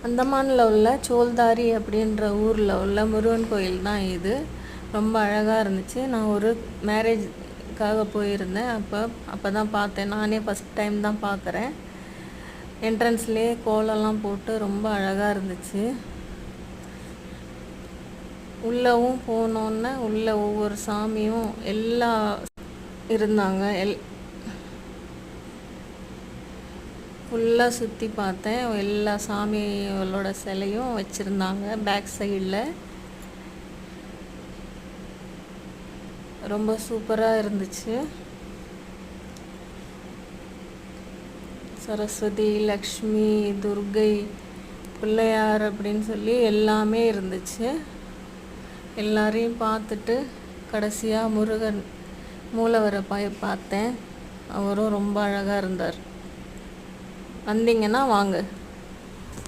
அந்தமானில் உள்ள சோல்தாரி அப்படின்ற ஊரில் உள்ள முருகன் கோயில் தான் இது. ரொம்ப அழகாக இருந்துச்சு. நான் ஒரு மேரேஜ்க்காக போயிருந்தேன். அப்போ தான் பார்த்தேன். நானே ஃபஸ்ட் டைம் தான் பார்க்குறேன். என்ட்ரன்ஸ்லேயே கோலம்லாம் போட்டு ரொம்ப அழகாக இருந்துச்சு. உள்ளவும் போனோன்னே உள்ள ஒவ்வொரு சாமியும் எல்லாம் இருந்தாங்க. ஃபுல்லாக சுற்றி பார்த்தேன். எல்லா சாமிகளோட சிலையும் வச்சுருந்தாங்க பேக் சைடில். ரொம்ப சூப்பராக இருந்துச்சு. சரஸ்வதி, லக்ஷ்மி, துர்கை, பிள்ளையார் அப்படின்னு சொல்லி எல்லாமே இருந்துச்சு. எல்லாரையும் பார்த்துட்டு கடைசியாக முருகன் மூலவரை பார்த்தேன். அவரும் ரொம்ப அழகாக இருந்தார். வந்தீங்கன்னா வாங்க.